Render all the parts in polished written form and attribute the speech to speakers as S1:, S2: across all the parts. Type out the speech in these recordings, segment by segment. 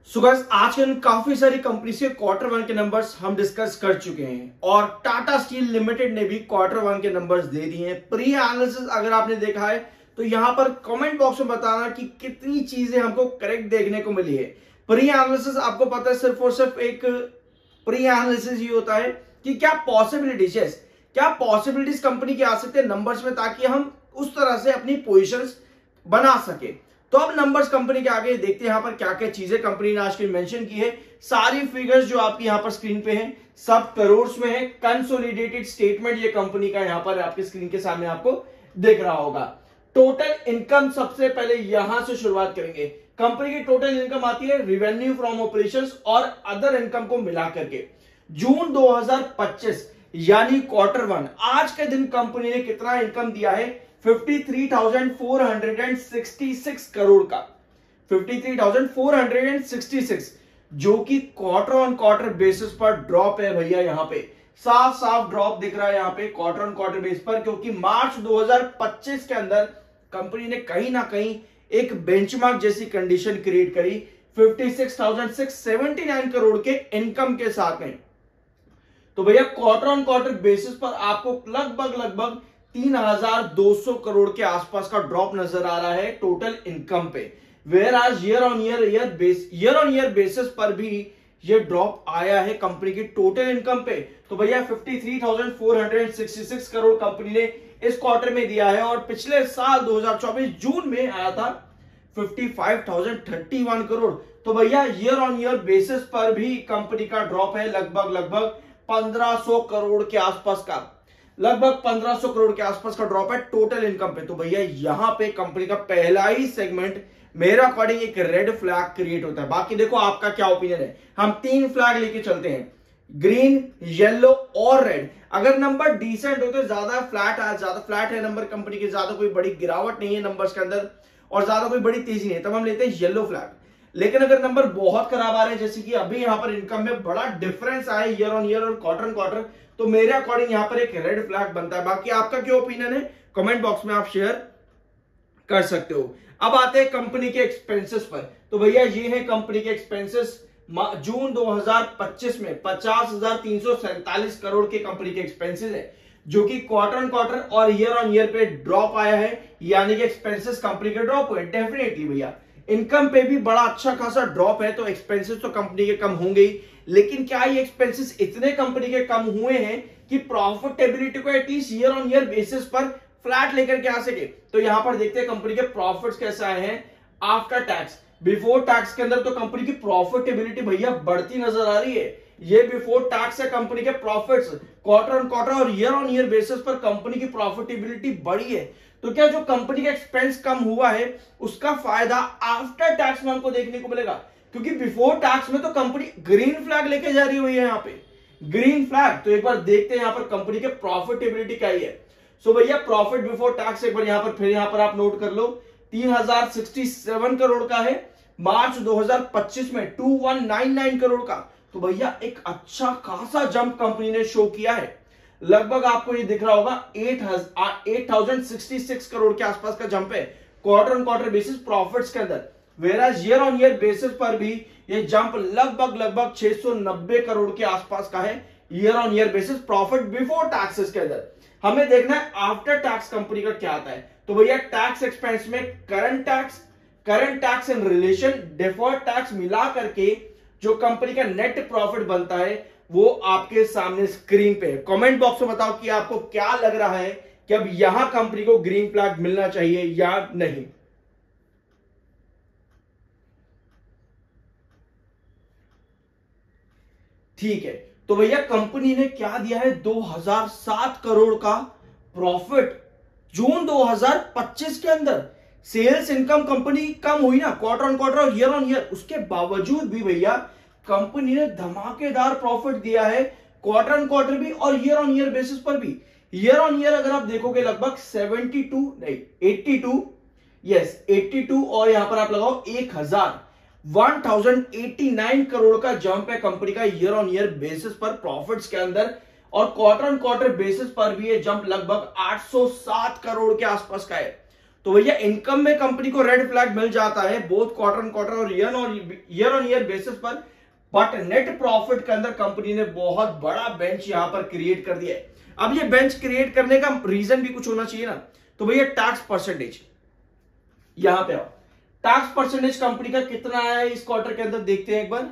S1: So guys आज के दिन काफी सारी कंपनीज के क्वार्टर वन के नंबर्स हम डिस्कस कर चुके हैं और टाटा स्टील लिमिटेड ने भी क्वार्टर वन के नंबर्स दे दिए हैं। प्री एनालिसिस अगर आपने देखा है तो यहां पर कमेंट बॉक्स में बताना कि कितनी चीजें हमको करेक्ट देखने को मिली है। प्री एनालिसिस आपको पता है सिर्फ और सिर्फ एक प्री एनालिसिस ही होता है कि क्या पॉसिबिलिटीज कंपनी की आ सकते हैं नंबर्स में, ताकि हम उस तरह से अपनी पोजिशंस बना सके। तो अब नंबर्स कंपनी के आगे देखते हैं यहां पर क्या क्या चीजें कंपनी ने आज की मेंशन की है। सारी फिगर्स जो आपकी यहां पर स्क्रीन पे हैं सब करोड़ में है। कंसोलिडेटेड स्टेटमेंट ये कंपनी का यहां पर आपके स्क्रीन के सामने आपको दिख रहा होगा। टोटल इनकम सबसे पहले यहां से शुरुआत करेंगे। कंपनी की टोटल इनकम आती है रेवेन्यू फ्रॉम ऑपरेशंस और अदर इनकम को मिला करके। जून 2025 यानी क्वार्टर वन आज के दिन कंपनी ने कितना इनकम दिया है? 53,466 करोड़ का। 53,466 जो कि क्वार्टर ऑन क्वार्टर बेसिस पर ड्रॉप है भैया। यहां पे साफ साफ ड्रॉप दिख रहा है यहां पे क्वार्टर ऑन क्वार्टर बेस पर, क्योंकि मार्च 2025 के अंदर कंपनी ने कहीं ना कहीं एक बेंचमार्क जैसी कंडीशन क्रिएट करी 56,679 करोड़ के इनकम के साथ में। तो भैया क्वार्टर ऑन क्वार्टर बेसिस पर आपको लगभग 3,200 करोड़ के आसपास का ड्रॉप नजर आ रहा है टोटल इनकम पे। वेयर आज ईयर ऑन ईयर बेसिस पर भी ये ड्रॉप आया है कंपनी की टोटल इनकम पे। तो भैया 53,466 करोड़ कंपनी ने इस क्वार्टर में दिया है और पिछले साल 2024 जून में आया था 55,031 करोड़। तो भैया ईयर ऑन ईयर बेसिस पर भी कंपनी का ड्रॉप है लगभग 1500 करोड़ के आसपास का। लगभग 1500 करोड़ के आसपास का ड्रॉप है टोटल इनकम पे। तो भैया यहां पे कंपनी का पहला ही सेगमेंट मेरा अकॉर्डिंग एक रेड फ्लैग क्रिएट होता है। बाकी देखो आपका क्या ओपिनियन है। हम 3 फ्लैग लेके चलते हैं, ग्रीन, येलो और रेड। अगर नंबर डिसेंट होते, ज्यादा फ्लैट है नंबर कंपनी के, ज्यादा कोई बड़ी गिरावट नहीं है नंबर्स के अंदर और ज्यादा कोई बड़ी तेजी नहीं है, तब हम लेते हैं येलो फ्लैग। लेकिन अगर नंबर बहुत खराब आ रहे हैं, जैसे कि अभी यहां पर इनकम में बड़ा डिफरेंस आया ईयर ऑन ईयर और क्वार्टर ऑन क्वार्टर, तो मेरे अकॉर्डिंग यहां पर एक रेड फ्लैग बनता है। बाकी आपका क्या ओपिनियन है कमेंट बॉक्स में आप शेयर कर सकते हो। अब आते हैं कंपनी के एक्सपेंसेस पर। तो भैया ये है कंपनी के एक्सपेंसेस जून 2025 में 50,347 करोड़ के कंपनी के एक्सपेंसेस है, जो कि क्वार्टर ऑन क्वार्टर और ईयर ऑन ईयर पे ड्रॉप आया है, यानी कि एक्सपेंसेस कंपनी के ड्रॉप हुए। डेफिनेटली भैया इनकम पे भी बड़ा अच्छा खासा ड्रॉप है, तो एक्सपेंसेस तो कंपनी के कम होंगे ही। लेकिन क्या ये एक्सपेंसेस इतने कंपनी के कम हुए हैं कि प्रॉफिटेबिलिटी को at least year on year basis पर फ्लैट लेकर के आ सके? तो यहां पर देखते हैं कंपनी के प्रॉफिट्स कैसे आए हैं आफ्टर टैक्स। बिफोर टैक्स के अंदर तो कंपनी की प्रॉफिटेबिलिटी भैया बढ़ती नजर आ रही है। ये बिफोर टैक्स है कंपनी के प्रॉफिट्स, क्वार्टर ऑन क्वार्टर और ईयर ऑन ईयर बेसिस पर कंपनी की प्रॉफिटेबिलिटी बढ़ी है। तो क्या जो कंपनी का एक्सपेंस कम हुआ है उसका फायदा आफ्टर टैक्स में हमको देखने को मिलेगा? क्योंकि बिफोर टैक्स में तो कंपनी ग्रीन फ्लैग लेके जा रही हुई है, यहाँ पे ग्रीन फ्लैग। तो एक बार देखते हैं यहाँ पर कंपनी के प्रॉफिटेबिलिटी क्या है। सो भैया प्रॉफिट बिफोर टैक्स एक बार यहाँ पर फिर यहाँ पर आप नोट कर लो, 3,067 करोड़ का है। मार्च 2025 में 2,199 करोड़ का। तो भैया एक अच्छा खासा जंप कंपनी ने शो किया है। लगभग आपको ये दिख रहा होगा 8,066 करोड़ के आसपास का जंप है quarter on quarter basis profits के अंदर। वेराज ईयर ऑन ईयर बेसिस पर भी ये जंप लगभग 690 करोड़ के आसपास का है year on year basis profit before taxes के अंदर। हमें देखना है आफ्टर टैक्स कंपनी का क्या आता है। तो भैया टैक्स एक्सपेंस में current tax in relation deferred tax मिला करके जो कंपनी का नेट प्रॉफिट बनता है वो आपके सामने स्क्रीन पे है। कमेंट बॉक्स में बताओ कि आपको क्या लग रहा है कि अब यहां कंपनी को ग्रीन फ्लैग मिलना चाहिए या नहीं। ठीक है, तो भैया कंपनी ने क्या दिया है? 2007 करोड़ का प्रॉफिट जून 2025 के अंदर। सेल्स इनकम कंपनी कम हुई ना क्वार्टर ऑन क्वार्टर और ईयर ऑन ईयर, उसके बावजूद भी भैया कंपनी ने धमाकेदार प्रॉफिट दिया है क्वार्टर ऑन क्वार्टर भी और ईयर ऑन ईयर बेसिस पर भी। ईयर ऑन ईयर अगर आप देखोगे लगभग 82 और यहां पर आप लगाओ 1089 करोड़ का जंप है कंपनी का ईयर ऑन ईयर बेसिस पर प्रॉफिट्स के अंदर। और क्वार्टर ऑन क्वार्टर बेसिस पर भी ये जंप लगभग 807 करोड़ के आसपास का है। तो भैया इनकम में कंपनी को रेड फ्लैग मिल जाता है बोथ क्वार्टर ऑन क्वार्टर और ईयर ऑन ईयर बेसिस पर, बट नेट प्रॉफिट के अंदर कंपनी ने बहुत बड़ा बेंच यहां पर क्रिएट कर दिया है। अब ये बेंच क्रिएट करने का रीजन भी कुछ होना चाहिए ना, तो भैया टैक्स परसेंटेज, यहां पे आओ, टैक्स परसेंटेज कंपनी का कितना आया है इस क्वार्टर के अंदर, देखते हैं एक बार।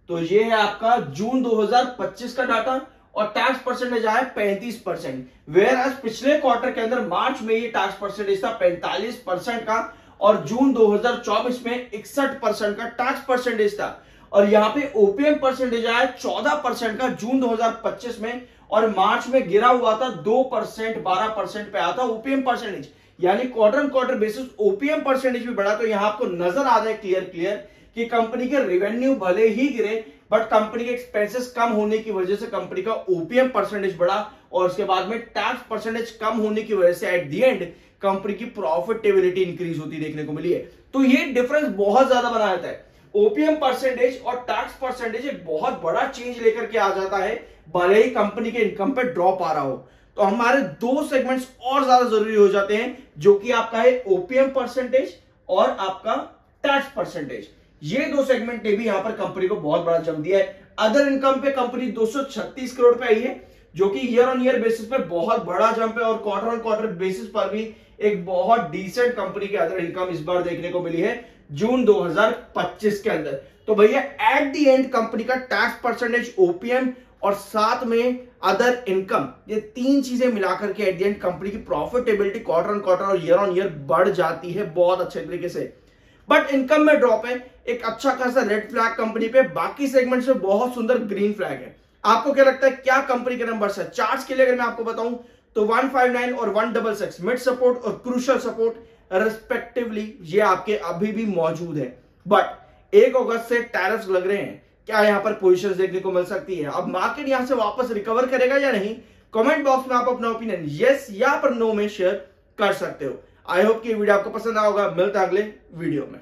S1: तो ये है आपका जून 2025 का डाटा और टैक्स परसेंटेज आया 35%, वेयर एज पिछले क्वार्टर के अंदर मार्च में ये टैक्स परसेंटेज था 45% का और जून 2024 में 61% का टैक्स परसेंटेज था। और यहां पे ओपीएम परसेंटेज आया 14% का जून 2025 में और मार्च में गिरा हुआ था 2%, 12% पे आया था ओपीएम परसेंटेज, यानी quarter on quarter basis OPM percentage भी बढ़ा। तो यहां आपको नजर आ जाए क्लियर कि कंपनी के रेवेन्यू भले ही गिरे बट कंपनी के एक्सपेंसेस कम होने की वजह से कंपनी का ओपीएम परसेंटेज बढ़ा और उसके बाद में टैक्स परसेंटेज कम होने की वजह से एट द एंड कंपनी की प्रॉफिटेबिलिटी इंक्रीज होती देखने को मिली है। तो ये डिफरेंस बहुत ज्यादा बना जाता है, ओपीएम परसेंटेज और टैक्स परसेंटेज एक बहुत बड़ा चेंज लेकर के आ जाता है भले ही कंपनी के इनकम पे ड्रॉप आ रहा हो। तो हमारे दो सेगमेंट्स और ज्यादा जरूरी हो जाते हैं जो कि आपका है ओपीएम परसेंटेज और आपका टैक्स परसेंटेज। ये दो सेगमेंट ने भी यहां पर कंपनी को बहुत बड़ा जम दिया है। अदर इनकम पे कंपनी 236 करोड़ पे आई है जो कि ईयर ऑन ईयर बेसिस पे बहुत बड़ा जंप है और क्वार्टर ऑन क्वार्टर बेसिस पर भी एक बहुत डिसेंट कंपनी की अदर इनकम इस बार देखने को मिली है जून 2025 के अंदर। तो भैया एट द एंड कंपनी का टैक्स परसेंटेज, ओपीएम और साथ में अदर इनकम, ये तीन चीजें मिलाकर के एट द एंड कंपनी की प्रॉफिटेबिलिटी क्वार्टर ऑन क्वार्टर और ईयर ऑन ईयर बढ़ जाती है बहुत अच्छे तरीके से। बट इनकम में ड्रॉप है, एक अच्छा खासा रेड फ्लैग कंपनी पे, बाकी सेगमेंट्स में बहुत सुंदर ग्रीन फ्लैग है। आपको क्या लगता है क्या कंपनी के नंबर्स है? चार्ट्स के लिए अगर मैं आपको बताऊं तो 159 और 166 मिड सपोर्ट और क्रूशियल सपोर्ट रिस्पेक्टिवली ये आपके अभी भी मौजूद है। बट 1 अगस्त से टैरिफ्स लग रहे हैं, क्या यहां पर पोजीशंस देखने को मिल सकती है? अब मार्केट यहां से वापस रिकवर करेगा या नहीं? कमेंट बॉक्स में आप अपना ओपिनियन यस या पर नो में शेयर कर सकते हो। आई होप कि वीडियो आपको पसंद आया होगा। मिलता है अगले वीडियो में।